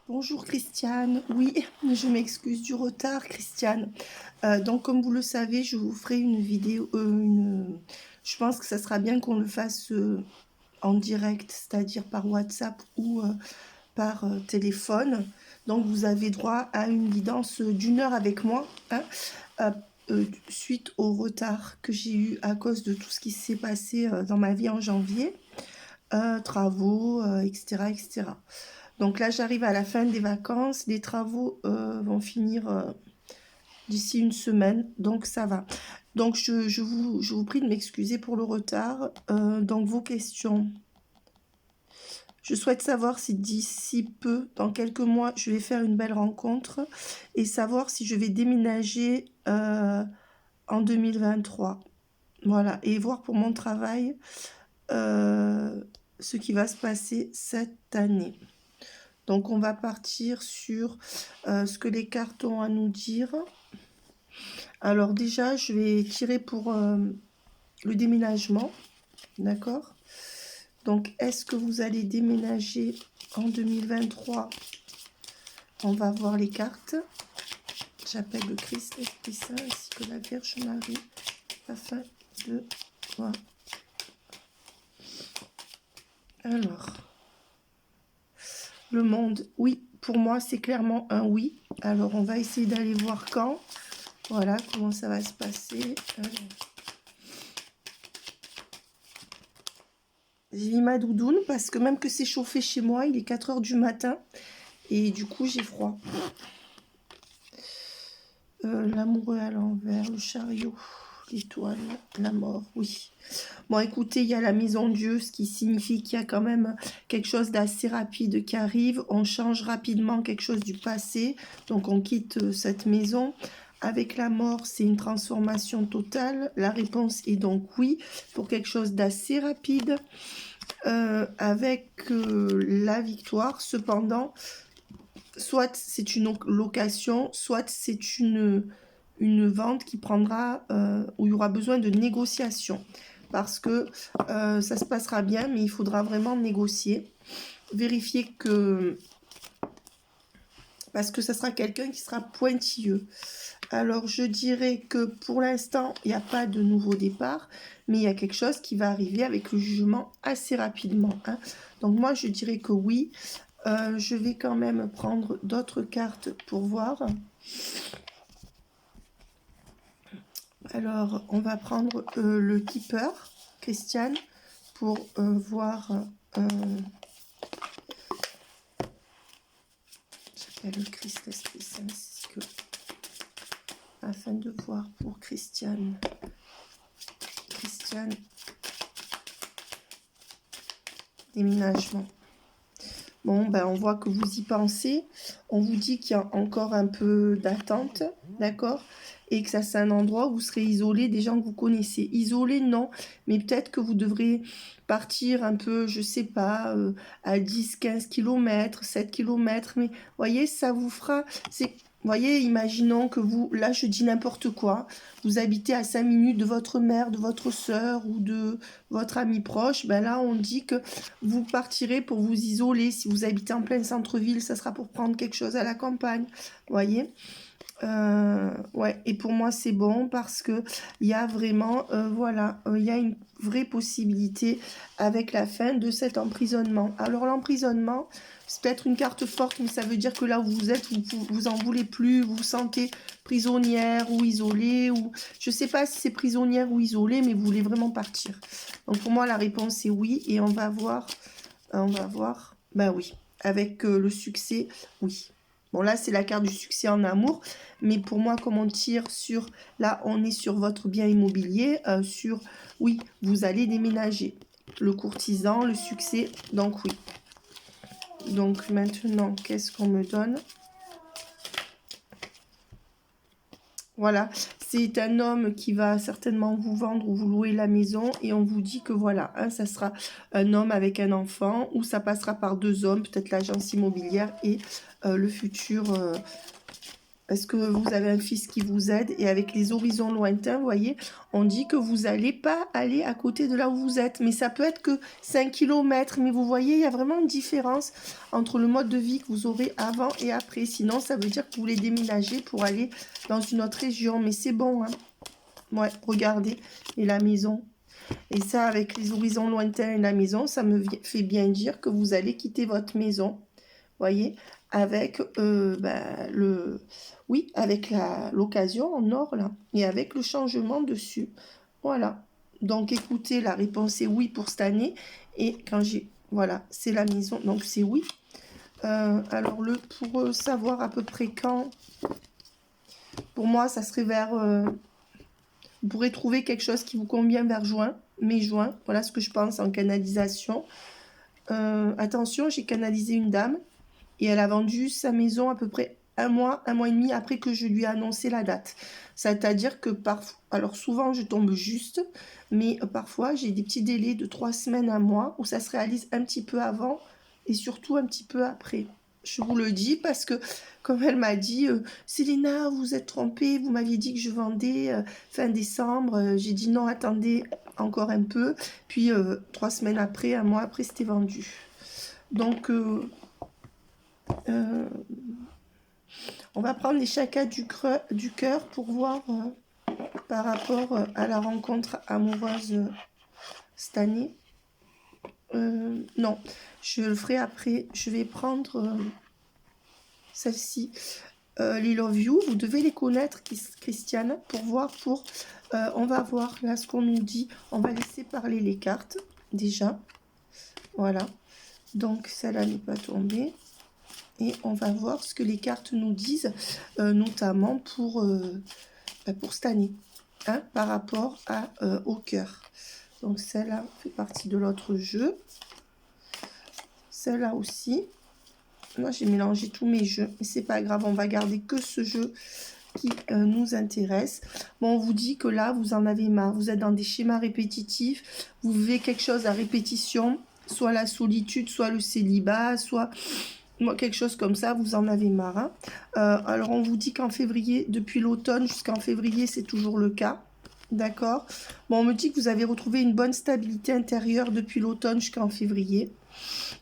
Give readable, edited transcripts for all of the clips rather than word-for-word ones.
Bonjour Christiane, oui, je m'excuse du retard Christiane. Donc comme vous le savez, je vous ferai une vidéo, je pense que ça sera bien qu'on le fasse en direct, c'est-à-dire par WhatsApp ou par téléphone. Donc vous avez droit à une guidance d'1 heure avec moi, hein, euh, suite au retard que j'ai eu à cause de tout ce qui s'est passé dans ma vie en janvier, travaux, etc., etc. Donc là, j'arrive à la fin des vacances. Les travaux vont finir d'ici une semaine, donc ça va. Donc je vous prie de m'excuser pour le retard. Donc vos questions. Je souhaite savoir si d'ici peu, dans quelques mois, je vais faire une belle rencontre et savoir si je vais déménager en 2023. Voilà, et voir pour mon travail ce qui va se passer cette année. Donc on va partir sur ce que les cartes ont à nous dire. Alors déjà, je vais tirer pour le déménagement, d'accord? Donc est-ce que vous allez déménager en 2023? On va voir les cartes. J'appelle le Christ, l'Esprit Saint ainsi que la Vierge Marie afin de voir. Alors, le monde, oui, pour moi c'est clairement un oui. Alors on va essayer d'aller voir quand. Voilà comment ça va se passer. J'ai mis ma doudoune parce que même que c'est chauffé chez moi, il est 4 h du matin et du coup j'ai froid. L'amoureux à l'envers, le chariot, l'étoile, la mort, oui. Bon écoutez, il y a la maison Dieu, ce qui signifie qu'il y a quand même quelque chose d'assez rapide qui arrive. On change rapidement quelque chose du passé, donc on quitte cette maison. Avec la mort, c'est une transformation totale. La réponse est donc oui, pour quelque chose d'assez rapide. Avec la victoire, cependant, soit c'est une location, soit c'est une vente qui prendra, où il y aura besoin de négociation. Parce que ça se passera bien, mais il faudra vraiment négocier. Vérifier que... Parce que ça sera quelqu'un qui sera pointilleux. Alors, je dirais que pour l'instant, il n'y a pas de nouveau départ, mais il y a quelque chose qui va arriver avec le jugement assez rapidement, hein. Donc, moi, je dirais que oui. Je vais quand même prendre d'autres cartes pour voir. Alors, on va prendre le Keeper, Christiane, pour voir... j'appelle le Christ, l'Esprit Saint, afin de voir pour Christiane. Christiane, déménagement. Bon, ben on voit que vous y pensez. On vous dit qu'il y a encore un peu d'attente, d'accord? Et que ça, c'est un endroit où vous serez isolé des gens que vous connaissez. Isolé, non, mais peut-être que vous devrez partir un peu, je sais pas, à 10-15 km, 7 km. Mais voyez, ça vous fera... Voyez, imaginons que vous, là je dis n'importe quoi, vous habitez à 5 minutes de votre mère, de votre soeur ou de votre ami proche, ben là on dit que vous partirez pour vous isoler. Si vous habitez en plein centre-ville, ça sera pour prendre quelque chose à la campagne, voyez. Ouais, et pour moi c'est bon parce que il y a vraiment, voilà, il y a une vraie possibilité avec la fin de cet emprisonnement. Alors l'emprisonnement, c'est peut-être une carte forte, mais ça veut dire que là où vous êtes, vous en voulez plus, vous vous sentez prisonnière ou isolée, ou je sais pas si c'est prisonnière ou isolée, mais vous voulez vraiment partir. Donc pour moi la réponse est oui, et on va voir, bah oui, avec le succès, oui. Bon, là, c'est la carte du succès en amour. Mais pour moi, comme on tire sur... Là, on est sur votre bien immobilier. Sur, oui, vous allez déménager. Le courtisan, le succès. Donc, oui. Donc, maintenant, qu'est-ce qu'on me donne? Voilà. C'est un homme qui va certainement vous vendre ou vous louer la maison. Et on vous dit que voilà, hein, ça sera un homme avec un enfant. Ou ça passera par 2 hommes, peut-être l'agence immobilière et le futur... parce que vous avez un fils qui vous aide, et avec les horizons lointains, vous voyez, on dit que vous n'allez pas aller à côté de là où vous êtes, mais ça peut être que 5 km, mais vous voyez, il y a vraiment une différence entre le mode de vie que vous aurez avant et après, sinon ça veut dire que vous voulez déménager pour aller dans une autre région, mais c'est bon, hein. Ouais, regardez, et la maison, et ça avec les horizons lointains et la maison, ça me fait bien dire que vous allez quitter votre maison, voyez, avec oui, avec l'occasion en or là, et avec le changement dessus. Voilà. Donc écoutez, la réponse est oui pour cette année. Et quand j'ai, voilà, c'est la maison, donc c'est oui. Alors pour savoir à peu près quand, pour moi, ça serait vers, vous pourrez trouver quelque chose qui vous convient vers juin, mai-juin. Voilà ce que je pense en canalisation. Attention, j'ai canalisé une dame. Et elle a vendu sa maison à peu près un mois et demi après que je lui ai annoncé la date. C'est-à-dire que parfois, alors souvent je tombe juste, mais parfois j'ai des petits délais de 3 semaines, un mois, où ça se réalise un petit peu avant et surtout un petit peu après. Je vous le dis parce que, comme elle m'a dit, Célina, vous êtes trompée, vous m'aviez dit que je vendais fin décembre. J'ai dit non, attendez encore un peu. Puis 3 semaines après, un mois après, c'était vendu. Donc, on va prendre les chakras du cœur pour voir par rapport à la rencontre amoureuse cette année. Non, je le ferai après. Je vais prendre celle-ci. Les Love You, vous devez les connaître, Christiane, pour voir on va voir là ce qu'on nous dit. On va laisser parler les cartes, déjà. Voilà. Donc, celle-là n'est pas tombée. Et on va voir ce que les cartes nous disent, notamment pour cette année, hein, par rapport au cœur. Donc celle-là fait partie de l'autre jeu. Celle-là aussi. Moi, j'ai mélangé tous mes jeux, mais c'est pas grave, on va garder que ce jeu qui nous intéresse. Bon, on vous dit que là, vous en avez marre. Vous êtes dans des schémas répétitifs. Vous vivez quelque chose à répétition, soit la solitude, soit le célibat, soit... quelque chose comme ça, vous en avez marre. Hein. Alors, on vous dit qu'en février, depuis l'automne jusqu'en février, c'est toujours le cas. D'accord. Bon, on me dit que vous avez retrouvé une bonne stabilité intérieure depuis l'automne jusqu'en février.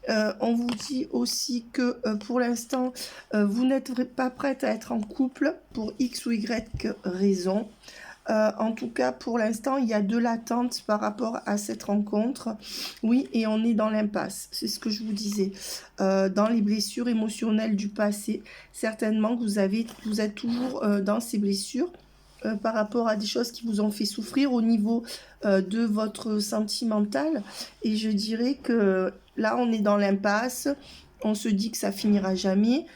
On vous dit aussi que pour l'instant, vous n'êtes pas prête à être en couple pour X ou Y raison. En tout cas, pour l'instant, il y a de l'attente par rapport à cette rencontre. Oui, et on est dans l'impasse. C'est ce que je vous disais. Dans les blessures émotionnelles du passé, certainement que vous êtes toujours dans ces blessures par rapport à des choses qui vous ont fait souffrir au niveau de votre sentimental. Et je dirais que là, on est dans l'impasse. On se dit que ça finira jamais.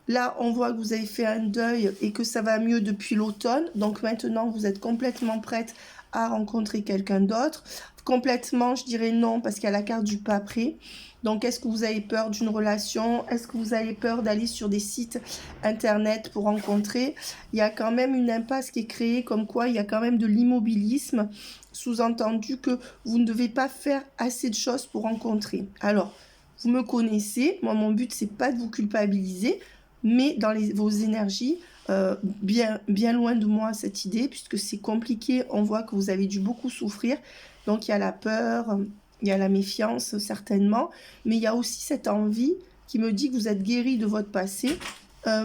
Là, on voit que vous avez fait un deuil et que ça va mieux depuis l'automne. Donc maintenant, vous êtes complètement prête à rencontrer quelqu'un d'autre. Complètement, je dirais non, parce qu'il y a la carte du pas prêt. Donc, est-ce que vous avez peur d'une relation? Est-ce que vous avez peur d'aller sur des sites internet pour rencontrer? Il y a quand même une impasse qui est créée, comme quoi il y a quand même de l'immobilisme, sous-entendu que vous ne devez pas faire assez de choses pour rencontrer. Alors, vous me connaissez, moi mon but c'est pas de vous culpabiliser, mais dans vos énergies, bien loin de moi cette idée, puisque c'est compliqué, on voit que vous avez dû beaucoup souffrir, donc il y a la peur, il y a la méfiance certainement, mais il y a aussi cette envie qui me dit que vous êtes guéri de votre passé.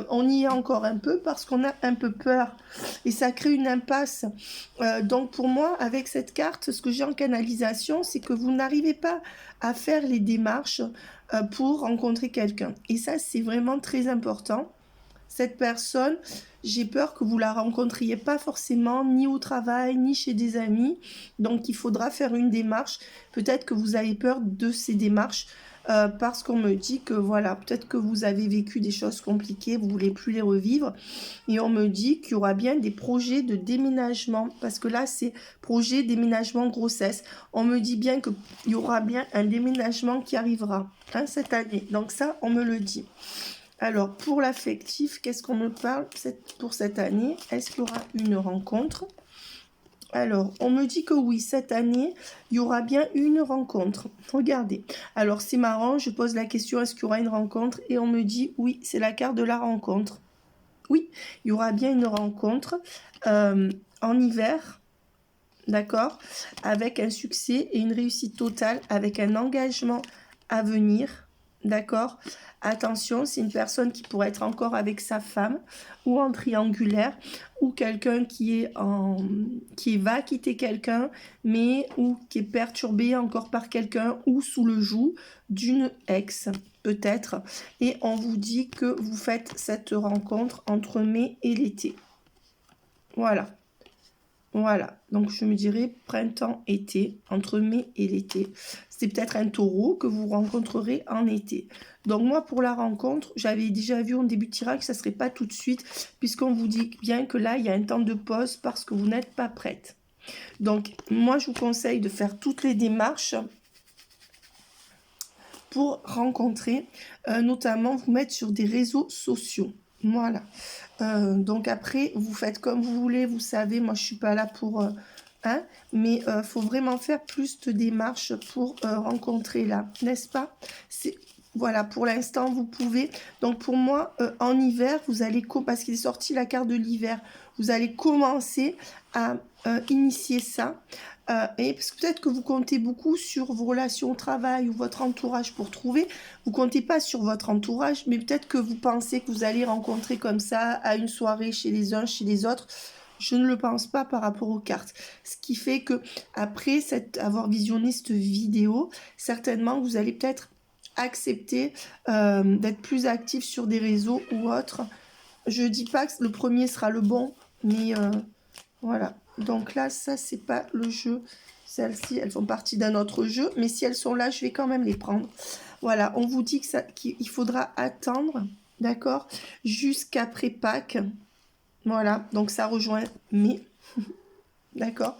On y est encore un peu parce qu'on a un peu peur et ça crée une impasse. Donc pour moi, avec cette carte, ce que j'ai en canalisation, c'est que vous n'arrivez pas à faire les démarches pour rencontrer quelqu'un. Et ça, c'est vraiment très important. Cette personne, j'ai peur que vous la rencontriez pas forcément ni au travail, ni chez des amis. Donc, il faudra faire une démarche. Peut-être que vous avez peur de ces démarches parce qu'on me dit que voilà, peut-être que vous avez vécu des choses compliquées, vous voulez plus les revivre. Et on me dit qu'il y aura bien des projets de déménagement parce que là, c'est projet déménagement grossesse. On me dit bien qu'il y aura bien un déménagement qui arrivera cette année. Donc ça, on me le dit. Alors, pour l'affectif, qu'est-ce qu'on me parle pour cette année? Est-ce qu'il y aura une rencontre? Alors, on me dit que oui, cette année, il y aura bien une rencontre. Regardez. Alors, c'est marrant, je pose la question, est-ce qu'il y aura une rencontre? Et on me dit, oui, c'est la carte de la rencontre. Oui, il y aura bien une rencontre en hiver, d'accord, avec un succès et une réussite totale, avec un engagement à venir, d'accord. Attention, c'est une personne qui pourrait être encore avec sa femme ou en triangulaire, ou quelqu'un qui va quitter quelqu'un, mais ou qui est perturbé encore par quelqu'un ou sous le joug d'une ex, peut-être. Et on vous dit que vous faites cette rencontre entre mai et l'été. Voilà. Voilà, donc je me dirais printemps-été, entre mai et l'été. C'est peut-être un taureau que vous rencontrerez en été. Donc moi, pour la rencontre, j'avais déjà vu en début de tirage que ça ne serait pas tout de suite, puisqu'on vous dit bien que là, il y a un temps de pause parce que vous n'êtes pas prête. Donc moi, je vous conseille de faire toutes les démarches pour rencontrer, notamment vous mettre sur des réseaux sociaux. Voilà. Donc après, vous faites comme vous voulez, vous savez, moi je suis pas là pour... hein, mais faut vraiment faire plus de démarches pour rencontrer là, n'est-ce pas? Voilà, pour l'instant, vous pouvez... Donc pour moi, en hiver, vous allez... Parce qu'il est sorti la carte de l'hiver, vous allez commencer à initier ça. Et parce que peut-être que vous comptez beaucoup sur vos relations au travail ou votre entourage pour trouver. Vous comptez pas sur votre entourage, mais peut-être que vous pensez que vous allez rencontrer comme ça à une soirée chez les uns, chez les autres. Je ne le pense pas par rapport aux cartes. Ce qui fait que après avoir visionné cette vidéo, certainement vous allez peut-être accepter d'être plus actif sur des réseaux ou autres. Je dis pas que le premier sera le bon, mais voilà. Donc là, ça, c'est pas le jeu. Celles-ci, elles font partie d'un autre jeu. Mais si elles sont là, je vais quand même les prendre. Voilà, on vous dit qu'il faudra attendre, d'accord, jusqu'après Pâques. Voilà, donc ça rejoint mai. D'accord.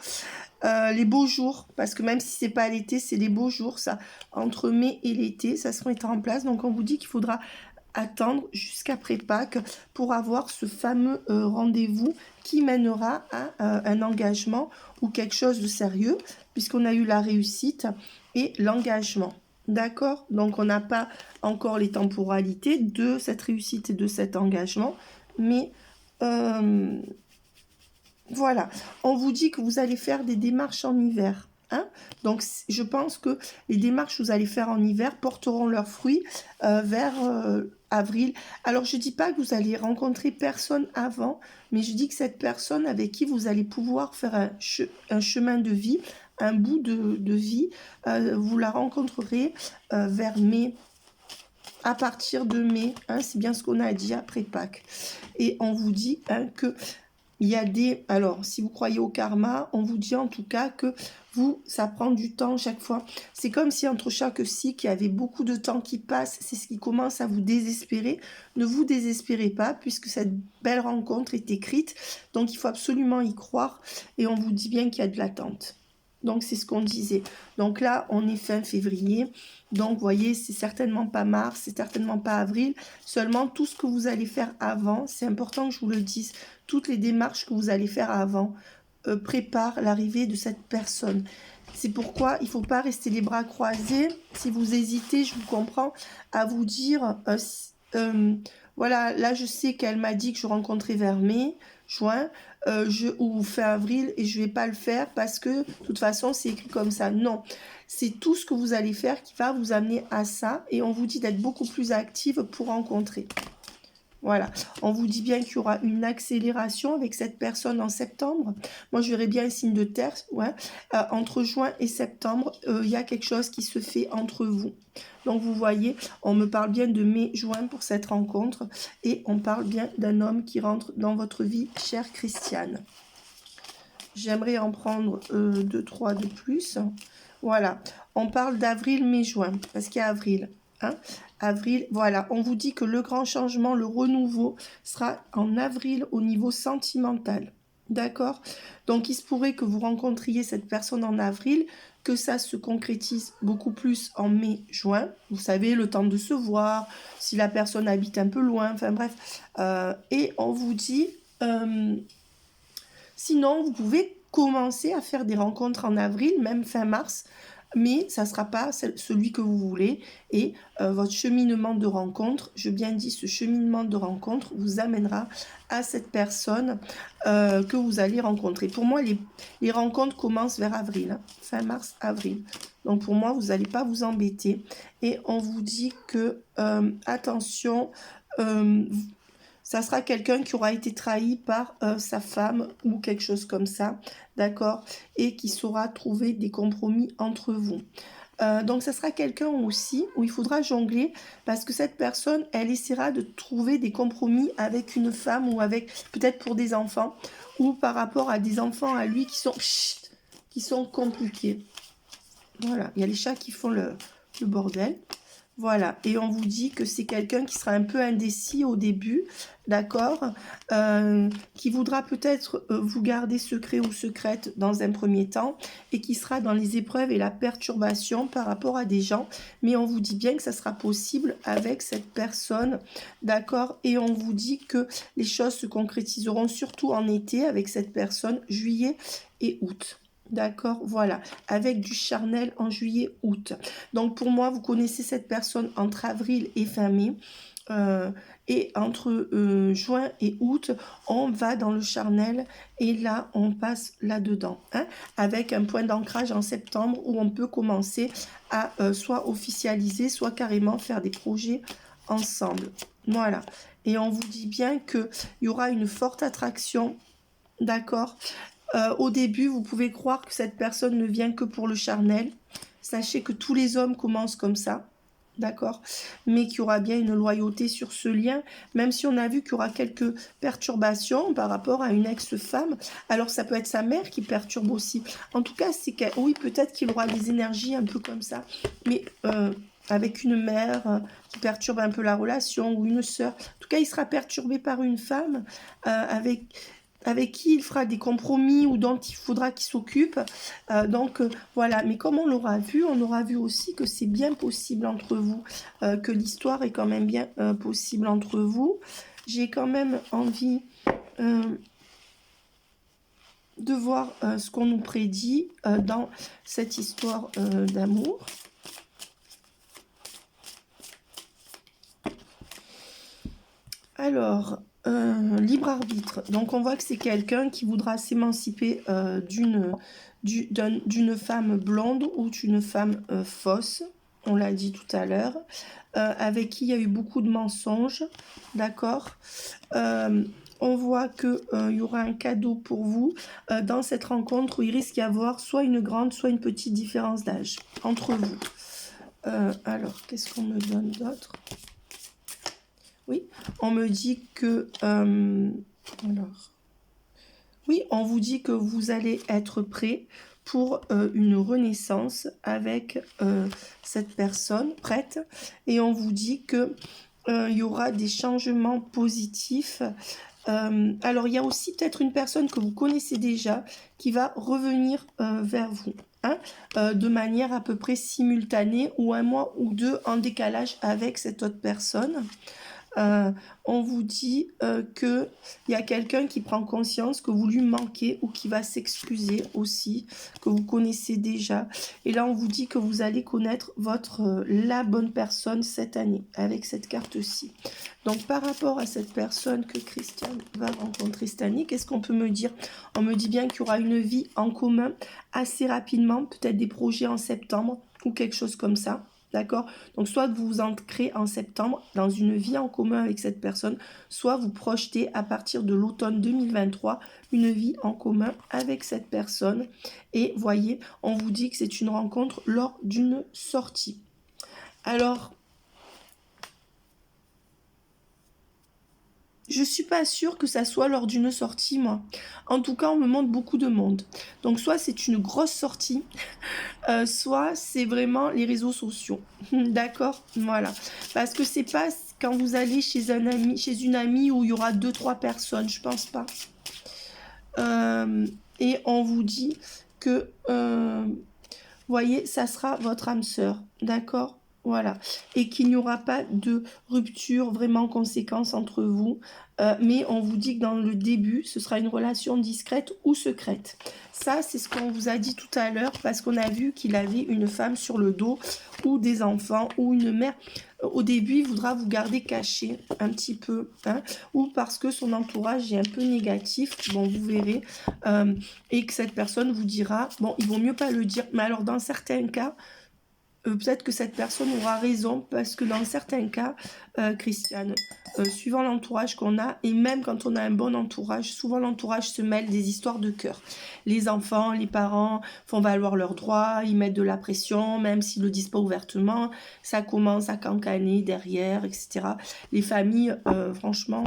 Les beaux jours, parce que même si c'est pas l'été, c'est les beaux jours, ça. Entre mai et l'été, ça se mettra en place. Donc on vous dit qu'il faudra attendre jusqu'après Pâques pour avoir ce fameux rendez-vous qui mènera à un engagement ou quelque chose de sérieux, puisqu'on a eu la réussite et l'engagement. D'accord? Donc on n'a pas encore les temporalités de cette réussite et de cet engagement, mais voilà, on vous dit que vous allez faire des démarches en hiver. Hein? Donc, je pense que les démarches que vous allez faire en hiver porteront leurs fruits vers avril. Alors, je ne dis pas que vous allez rencontrer personne avant, mais je dis que cette personne avec qui vous allez pouvoir faire un chemin de vie, un bout de vie, vous la rencontrerez vers mai, à partir de mai. Hein, c'est bien ce qu'on a dit après Pâques. Et on vous dit que... Il y a alors, si vous croyez au karma, on vous dit en tout cas que ça prend du temps chaque fois. C'est comme si entre chaque cycle, il y avait beaucoup de temps qui passe. C'est ce qui commence à vous désespérer. Ne vous désespérez pas, puisque cette belle rencontre est écrite. Donc, il faut absolument y croire. Et on vous dit bien qu'il y a de l'attente. Donc, c'est ce qu'on disait. Donc là, on est fin février. Donc, vous voyez, c'est certainement pas mars, c'est certainement pas avril. Seulement, tout ce que vous allez faire avant, c'est important que je vous le dise. Toutes les démarches que vous allez faire avant préparent l'arrivée de cette personne. C'est pourquoi il ne faut pas rester les bras croisés. Si vous hésitez, je vous comprends, à vous dire, voilà, là je sais qu'elle m'a dit que je rencontrais vers mai, juin, ou fin avril, et je ne vais pas le faire parce que de toute façon c'est écrit comme ça. Non, c'est tout ce que vous allez faire qui va vous amener à ça, et on vous dit d'être beaucoup plus active pour rencontrer. Voilà, on vous dit bien qu'il y aura une accélération avec cette personne en septembre. Moi, je verrais bien un signe de terre. Ouais. Entre juin et septembre, il y a quelque chose qui se fait entre vous. Donc, vous voyez, on me parle bien de mai-juin pour cette rencontre. Et on parle bien d'un homme qui rentre dans votre vie, chère Christiane. J'aimerais en prendre 2-3 de plus. Voilà, on parle d'avril, mai, juin, parce qu'il y a avril. Hein? Avril, voilà, on vous dit que le grand changement, le renouveau sera en avril au niveau sentimental. D'accord? Donc, il se pourrait que vous rencontriez cette personne en avril, que ça se concrétise beaucoup plus en mai, juin. Vous savez, le temps de se voir, si la personne habite un peu loin, enfin bref. Et on vous dit, sinon, vous pouvez commencer à faire des rencontres en avril, même fin mars, mais ça ne sera pas celui que vous voulez. Et votre cheminement de rencontre, je bien dis, ce cheminement de rencontre vous amènera à cette personne que vous allez rencontrer. Pour moi, les rencontres commencent vers avril, hein, fin mars, avril. Donc pour moi, vous n'allez pas vous embêter. Et on vous dit que, attention, ça sera quelqu'un qui aura été trahi par sa femme ou quelque chose comme ça, d'accord, et qui saura trouver des compromis entre vous. Donc ça sera quelqu'un aussi où il faudra jongler parce que cette personne, elle essaiera de trouver des compromis avec une femme ou avec peut-être pour des enfants ou par rapport à des enfants à lui qui sont compliqués. Voilà, il y a les chats qui font le bordel. Voilà, et on vous dit que c'est quelqu'un qui sera un peu indécis au début, d'accord, qui voudra peut-être vous garder secret ou secrète dans un premier temps, et qui sera dans les épreuves et la perturbation par rapport à des gens, mais on vous dit bien que ça sera possible avec cette personne, d'accord, et on vous dit que les choses se concrétiseront surtout en été avec cette personne, juillet et août. D'accord, voilà, avec du charnel en juillet, août. Donc pour moi, vous connaissez cette personne entre avril et fin mai. Et entre juin et août, on va dans le charnel et là, on passe là-dedans. Hein, avec un point d'ancrage en septembre où on peut commencer à soit officialiser, soit carrément faire des projets ensemble. Voilà. Et on vous dit bien qu'il y aura une forte attraction, d'accord. Au début, vous pouvez croire que cette personne ne vient que pour le charnel. Sachez que tous les hommes commencent comme ça, d'accord? Mais qu'il y aura bien une loyauté sur ce lien, même si on a vu qu'il y aura quelques perturbations par rapport à une ex-femme. Alors, ça peut être sa mère qui perturbe aussi. En tout cas, c'est que, oui, peut-être qu'il aura des énergies un peu comme ça. Mais avec une mère qui perturbe un peu la relation ou une sœur. En tout cas, il sera perturbé par une femme avec qui il fera des compromis ou dont il faudra qu'il s'occupe. Voilà, mais comme on l'aura vu, on aura vu aussi que c'est bien possible entre vous, que l'histoire est quand même bien possible entre vous. J'ai quand même envie de voir ce qu'on nous prédit dans cette histoire d'amour. Alors, libre arbitre. Donc, on voit que c'est quelqu'un qui voudra s'émanciper d'une femme blonde ou d'une femme fausse. On l'a dit tout à l'heure. Avec qui il y a eu beaucoup de mensonges. D'accord. On voit qu'il y aura un cadeau pour vous dans cette rencontre où il risque d'y avoir soit une grande, soit une petite différence d'âge entre vous. Alors, qu'est-ce qu'on me donne d'autre ? Oui, on me dit que... oui, on vous dit que vous allez être prêt pour une renaissance avec cette personne prête. Et on vous dit que il y aura des changements positifs. Alors, il y a aussi peut-être une personne que vous connaissez déjà qui va revenir vers vous. Hein, de manière à peu près simultanée ou un mois ou deux en décalage avec cette autre personne. On vous dit qu'il y a quelqu'un qui prend conscience que vous lui manquez ou qui va s'excuser aussi, que vous connaissez déjà. Et là, on vous dit que vous allez connaître la bonne personne cette année, avec cette carte-ci. Donc, par rapport à cette personne que Christiane va rencontrer cette année, qu'est-ce qu'on peut me dire? On me dit bien qu'il y aura une vie en commun assez rapidement, peut-être des projets en septembre ou quelque chose comme ça. D'accord? Donc, soit vous vous ancrez en septembre dans une vie en commun avec cette personne, soit vous projetez à partir de l'automne 2023 une vie en commun avec cette personne. Et voyez, on vous dit que c'est une rencontre lors d'une sortie. Alors, je suis pas sûre que ça soit lors d'une sortie, moi. En tout cas, on me montre beaucoup de monde. Donc, soit c'est une grosse sortie, soit c'est vraiment les réseaux sociaux. D'accord? Voilà. Parce que c'est pas quand vous allez chez un ami, chez une amie où il y aura 2-3 personnes, je pense pas. Et on vous dit que, voyez, ça sera votre âme sœur. D'accord? Voilà, et qu'il n'y aura pas de rupture vraiment conséquence entre vous, mais on vous dit que dans le début, ce sera une relation discrète ou secrète. Ça, c'est ce qu'on vous a dit tout à l'heure, parce qu'on a vu qu'il avait une femme sur le dos, ou des enfants, ou une mère. Au début, il voudra vous garder caché un petit peu, hein, ou parce que son entourage est un peu négatif, bon, vous verrez, et que cette personne vous dira, bon, il vaut mieux pas le dire, mais alors dans certains cas, peut-être que cette personne aura raison, parce que dans certains cas, Christiane, suivant l'entourage qu'on a, et même quand on a un bon entourage, souvent l'entourage se mêle des histoires de cœur. Les enfants, les parents font valoir leurs droits, ils mettent de la pression, même s'ils ne le disent pas ouvertement, ça commence à cancaner derrière, etc. Les familles, franchement,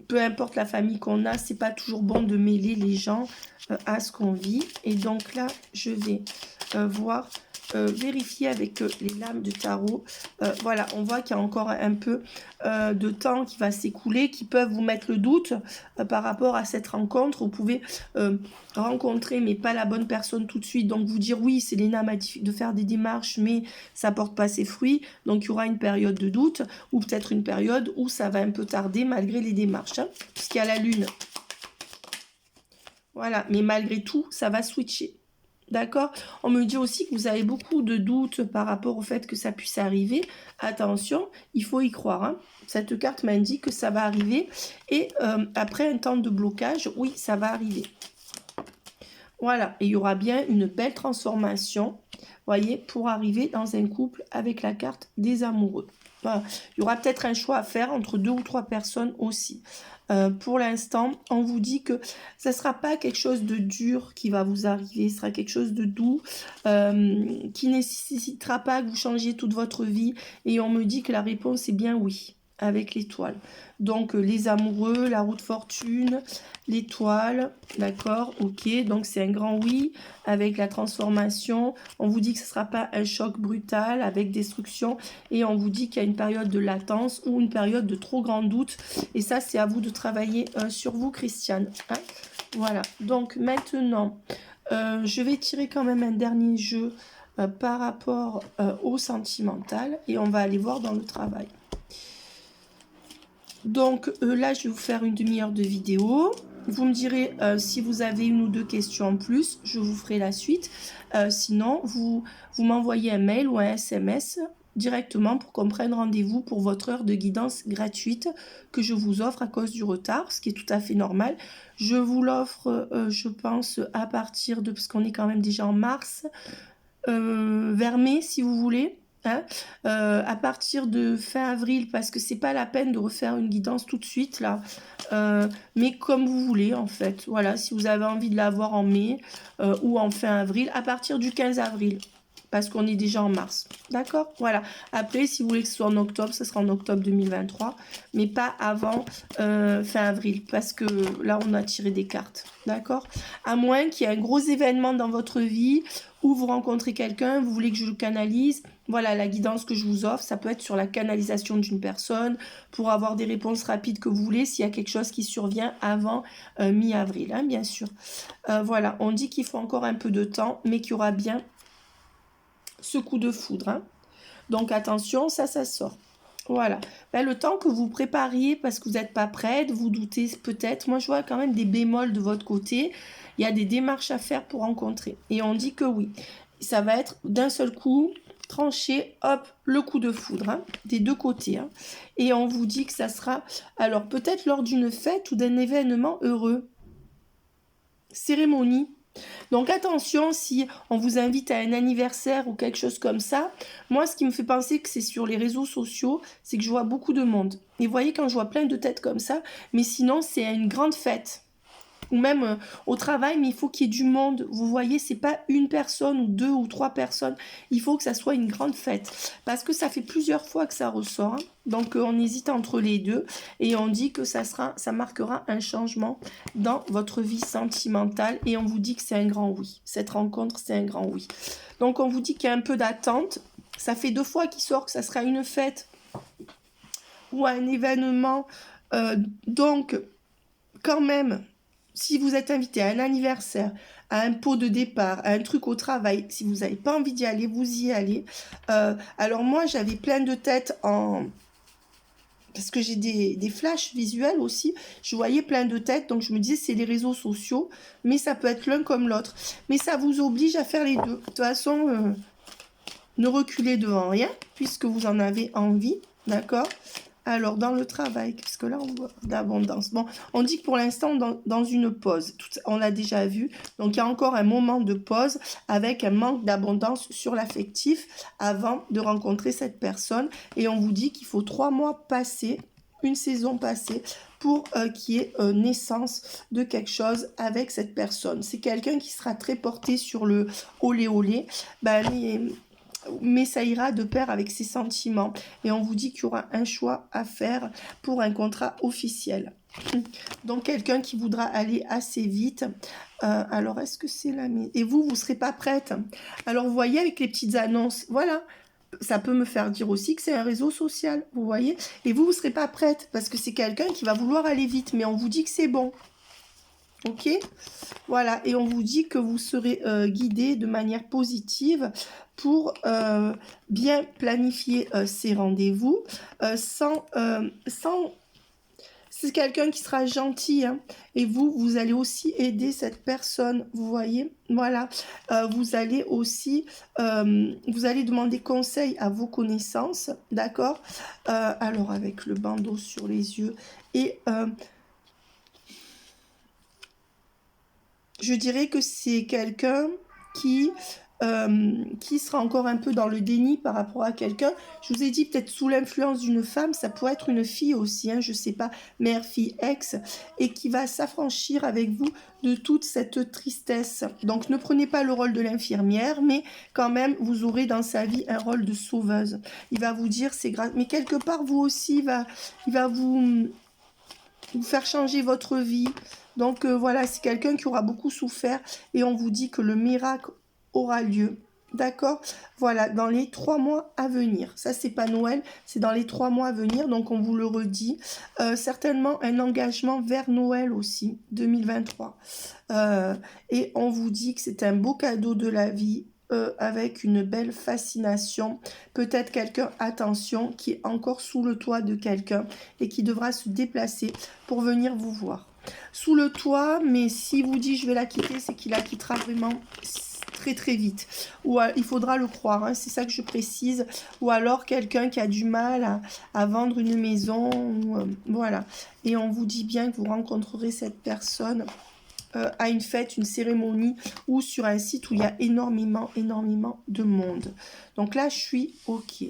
peu importe la famille qu'on a, c'est pas toujours bon de mêler les gens à ce qu'on vit. Et donc là, je vais voir... vérifier avec les lames de tarot. Voilà, on voit qu'il y a encore un peu de temps qui va s'écouler, qui peuvent vous mettre le doute par rapport à cette rencontre. Vous pouvez rencontrer, mais pas la bonne personne tout de suite. Donc vous dire, oui, c'est Léna m'a dit de faire des démarches, mais ça porte pas ses fruits. Donc il y aura une période de doute, ou peut-être une période où ça va un peu tarder malgré les démarches, hein, puisqu'il y a la lune. Voilà, mais malgré tout, ça va switcher. D'accord? On me dit aussi que vous avez beaucoup de doutes par rapport au fait que ça puisse arriver. Attention, il faut y croire, hein. Cette carte m'indique que ça va arriver. Et après un temps de blocage, oui, ça va arriver. Voilà, et il y aura bien une belle transformation, voyez, pour arriver dans un couple avec la carte des amoureux. Voilà. Il y aura peut-être un choix à faire entre 2 ou 3 personnes aussi. Pour l'instant, on vous dit que ça ne sera pas quelque chose de dur qui va vous arriver, ce sera quelque chose de doux, qui ne nécessitera pas que vous changiez toute votre vie. Et on me dit que la réponse est bien oui, avec l'étoile. Donc les amoureux, la roue de fortune, l'étoile, d'accord, ok, donc c'est un grand oui, avec la transformation. On vous dit que ce ne sera pas un choc brutal avec destruction, et on vous dit qu'il y a une période de latence ou une période de trop grand doute, et ça c'est à vous de travailler sur vous, Christiane, hein. Voilà, donc maintenant je vais tirer quand même un dernier jeu par rapport au sentimental, et on va aller voir dans le travail. Donc là, je vais vous faire une demi-heure de vidéo. Vous me direz si vous avez une ou deux questions en plus, je vous ferai la suite. Sinon, vous m'envoyez un mail ou un SMS directement pour qu'on prenne rendez-vous pour votre heure de guidance gratuite que je vous offre à cause du retard, ce qui est tout à fait normal. Je vous l'offre, je pense, à partir de, parce qu'on est quand même déjà en mars, vers mai si vous voulez. Hein, à partir de fin avril, parce que c'est pas la peine de refaire une guidance tout de suite là, mais comme vous voulez en fait. Voilà, si vous avez envie de l'avoir en mai ou en fin avril, à partir du 15 avril, parce qu'on est déjà en mars, d'accord. Voilà, après si vous voulez que ce soit en octobre, ce sera en octobre 2023, mais pas avant fin avril, parce que là on a tiré des cartes, d'accord, à moins qu'il y ait un gros événement dans votre vie où vous rencontrez quelqu'un, vous voulez que je le canalise. Voilà, la guidance que je vous offre, ça peut être sur la canalisation d'une personne, pour avoir des réponses rapides que vous voulez, s'il y a quelque chose qui survient avant mi-avril, hein, bien sûr. Voilà, on dit qu'il faut encore un peu de temps, mais qu'il y aura bien ce coup de foudre, hein. Donc attention, ça sort. Voilà, ben, le temps que vous prépariez, parce que vous n'êtes pas prête, vous doutez peut-être, moi je vois quand même des bémols de votre côté, il y a des démarches à faire pour rencontrer, et on dit que oui, ça va être d'un seul coup, tranché, hop, le coup de foudre, hein, des deux côtés, hein. Et on vous dit que ça sera, alors peut-être lors d'une fête ou d'un événement heureux, cérémonie. Donc attention, si on vous invite à un anniversaire ou quelque chose comme ça, moi ce qui me fait penser que c'est sur les réseaux sociaux, c'est que je vois beaucoup de monde. Et vous voyez quand je vois plein de têtes comme ça, mais sinon c'est une grande fête. Ou même au travail, mais il faut qu'il y ait du monde. Vous voyez, c'est pas une personne ou 2 ou 3 personnes. Il faut que ça soit une grande fête. Parce que ça fait plusieurs fois que ça ressort, hein. Donc on hésite entre les deux. Et on dit que ça marquera un changement dans votre vie sentimentale. Et on vous dit que c'est un grand oui. Cette rencontre, c'est un grand oui. Donc on vous dit qu'il y a un peu d'attente. Ça fait 2 fois qu'il sort que ça sera une fête ou un événement. Donc, quand même... si vous êtes invité à un anniversaire, à un pot de départ, à un truc au travail, si vous n'avez pas envie d'y aller, vous y allez. Alors moi, j'avais plein de têtes parce que j'ai des flashs visuels aussi, je voyais plein de têtes, donc je me disais c'est les réseaux sociaux, mais ça peut être l'un comme l'autre. Mais ça vous oblige à faire les deux. De toute façon, ne reculez devant rien, puisque vous en avez envie, d'accord? Alors, dans le travail, parce que là, on voit d'abondance. Bon, on dit que pour l'instant, dans une pause, on l'a déjà vu. Donc, il y a encore un moment de pause avec un manque d'abondance sur l'affectif avant de rencontrer cette personne. Et on vous dit qu'il faut 3 mois passés, une saison passée, pour qu'il y ait naissance de quelque chose avec cette personne. C'est quelqu'un qui sera très porté sur le olé olé. Mais ça ira de pair avec ses sentiments. Et on vous dit qu'il y aura un choix à faire pour un contrat officiel. Donc, quelqu'un qui voudra aller assez vite. Alors, est-ce que c'est la... Et vous ne serez pas prête. Alors, vous voyez, avec les petites annonces, voilà. Ça peut me faire dire aussi que c'est un réseau social, vous voyez. Et vous ne serez pas prête, parce que c'est quelqu'un qui va vouloir aller vite. Mais on vous dit que c'est bon. Ok, voilà, et on vous dit que vous serez guidé de manière positive pour bien planifier ces rendez-vous sans... C'est quelqu'un qui sera gentil, hein, et vous allez aussi aider cette personne, vous voyez, voilà. Vous allez aussi, vous allez demander conseil à vos connaissances, d'accord. Alors, avec le bandeau sur les yeux, et... je dirais que c'est quelqu'un qui sera encore un peu dans le déni par rapport à quelqu'un. Je vous ai dit peut-être sous l'influence d'une femme, ça pourrait être une fille aussi, hein, je ne sais pas, mère, fille, ex, et qui va s'affranchir avec vous de toute cette tristesse. Donc ne prenez pas le rôle de l'infirmière, mais quand même, vous aurez dans sa vie un rôle de sauveuse. Il va vous dire, c'est grave, mais quelque part, vous aussi, il va vous faire changer votre vie. Donc voilà, c'est quelqu'un qui aura beaucoup souffert et on vous dit que le miracle aura lieu. D'accord? Voilà, dans les 3 mois à venir. Ça, c'est pas Noël, c'est dans les 3 mois à venir, donc on vous le redit. Certainement un engagement vers Noël aussi, 2023. Et on vous dit que c'est un beau cadeau de la vie, avec une belle fascination. Peut-être quelqu'un, attention, qui est encore sous le toit de quelqu'un et qui devra se déplacer pour venir vous voir. Sous le toit, mais si vous dit je vais la quitter, c'est qu'il la quittera vraiment très très vite. Ou il faudra le croire, hein, c'est ça que je précise. Ou alors quelqu'un qui a du mal à vendre une maison. Voilà. Et on vous dit bien que vous rencontrerez cette personne à une fête, une cérémonie ou sur un site où il y a énormément de monde. Donc là, je suis OK.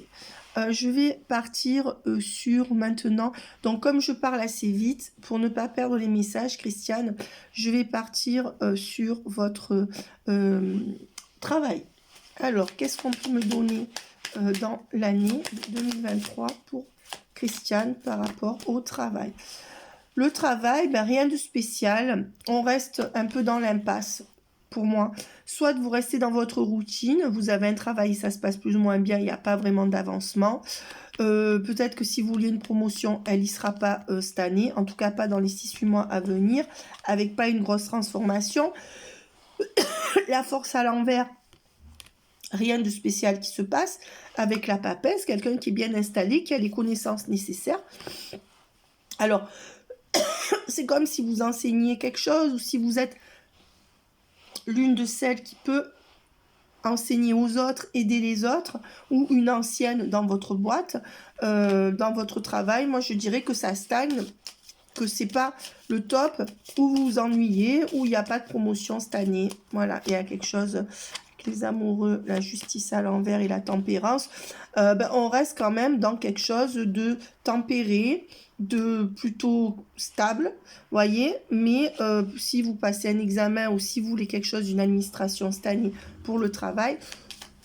Je vais partir sur maintenant. Donc, comme je parle assez vite, pour ne pas perdre les messages, Christiane, je vais partir sur votre travail. Alors, qu'est-ce qu'on peut me donner dans l'année 2023 pour Christiane par rapport au travail? Le travail, ben, rien de spécial. On reste un peu dans l'impasse pour moi. Soit vous restez dans votre routine, vous avez un travail, ça se passe plus ou moins bien, il n'y a pas vraiment d'avancement. Peut-être que si vous vouliez une promotion, elle n'y sera pas cette année, en tout cas pas dans les 6-8 mois à venir, avec pas une grosse transformation. La force à l'envers, rien de spécial qui se passe. Avec la papesse, quelqu'un qui est bien installé, qui a les connaissances nécessaires. Alors, c'est comme si vous enseignez quelque chose ou si vous êtes l'une de celles qui peut enseigner aux autres, aider les autres, ou une ancienne dans votre boîte, dans votre travail. Moi, je dirais que ça stagne, que c'est pas le top, où vous vous ennuyez, où il n'y a pas de promotion cette année. Voilà, il y a quelque chose... les amoureux, la justice à l'envers et la tempérance, on reste quand même dans quelque chose de tempéré, de plutôt stable, voyez, mais si vous passez un examen ou si vous voulez quelque chose d'une administration cette année pour le travail,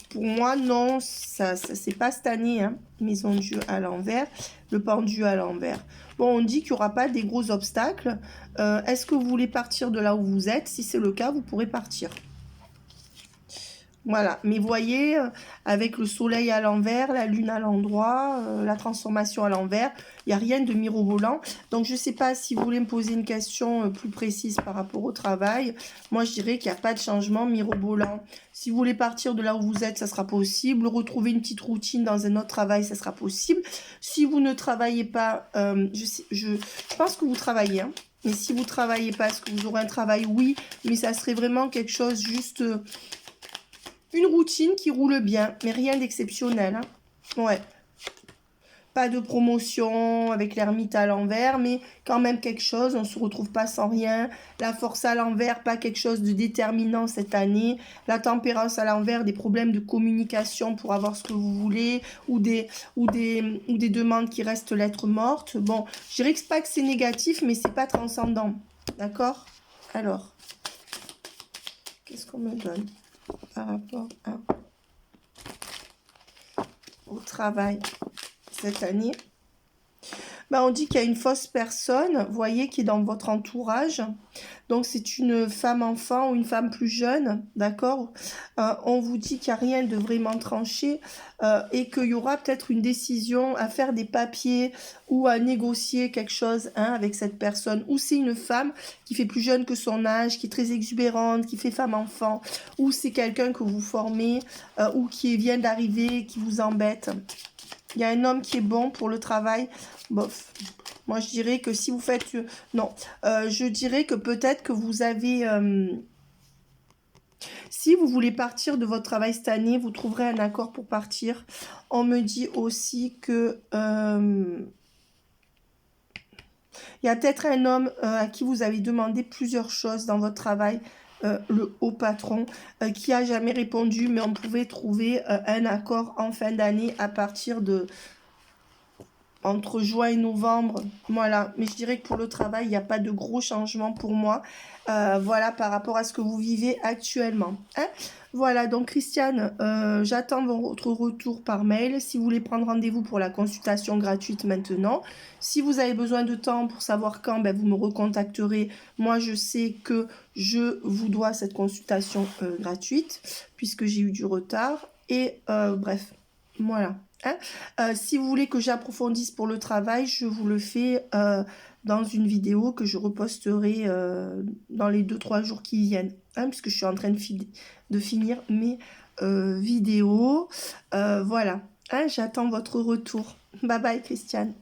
pour moi, non, ça c'est pas cette année, hein. Maison de Dieu à l'envers, le pendu à l'envers. Bon, on dit qu'il n'y aura pas des gros obstacles. Est-ce que vous voulez partir de là où vous êtes? Si c'est le cas, vous pourrez partir. Voilà, mais voyez, avec le soleil à l'envers, la lune à l'endroit, la transformation à l'envers, il n'y a rien de mirobolant. Donc, je ne sais pas si vous voulez me poser une question plus précise par rapport au travail. Moi, je dirais qu'il n'y a pas de changement mirobolant. Si vous voulez partir de là où vous êtes, ça sera possible. Retrouver une petite routine dans un autre travail, ça sera possible. Si vous ne travaillez pas, je pense que vous travaillez, hein. Mais si vous ne travaillez pas, est-ce que vous aurez un travail? Oui, mais ça serait vraiment quelque chose juste... une routine qui roule bien, mais rien d'exceptionnel. Hein. Ouais. Pas de promotion avec l'ermite à l'envers, mais quand même quelque chose. On ne se retrouve pas sans rien. La force à l'envers, pas quelque chose de déterminant cette année. La tempérance à l'envers, des problèmes de communication pour avoir ce que vous voulez, ou des demandes qui restent lettres mortes. Bon, je dirais que pas que c'est négatif, mais c'est pas transcendant. D'accord? Alors, qu'est-ce qu'on me donne par rapport au travail cette année? Ben, on dit qu'il y a une fausse personne, vous voyez, qui est dans votre entourage. Donc, c'est une femme enfant ou une femme plus jeune, d'accord? On vous dit qu'il n'y a rien de vraiment tranché et qu'il y aura peut-être une décision à faire des papiers ou à négocier quelque chose avec cette personne. Ou c'est une femme qui fait plus jeune que son âge, qui est très exubérante, qui fait femme-enfant. Ou c'est quelqu'un que vous formez ou qui vient d'arriver, qui vous embête. Il y a un homme qui est bon pour le travail. Bof. Moi, je dirais que si vous faites... non. Je dirais que peut-être que vous avez... si vous voulez partir de votre travail cette année, vous trouverez un accord pour partir. On me dit aussi que... il y a peut-être un homme à qui vous avez demandé plusieurs choses dans votre travail. Le haut patron qui a jamais répondu, mais on pouvait trouver un accord en fin d'année à partir de entre juin et novembre. Voilà, mais je dirais que pour le travail, il n'y a pas de gros changements pour moi. Voilà, par rapport à ce que vous vivez actuellement. Hein. Voilà, donc Christiane, j'attends votre retour par mail. Si vous voulez prendre rendez-vous pour la consultation gratuite maintenant. Si vous avez besoin de temps pour savoir quand, ben, vous me recontacterez. Moi, je sais que je vous dois cette consultation gratuite, puisque j'ai eu du retard. Et bref, voilà. Hein. Si vous voulez que j'approfondisse pour le travail, je vous le fais dans une vidéo que je reposterai dans les 2-3 jours qui viennent. Hein, puisque je suis en train de finir mes vidéos. Voilà. Hein, j'attends votre retour. Bye bye, Christiane.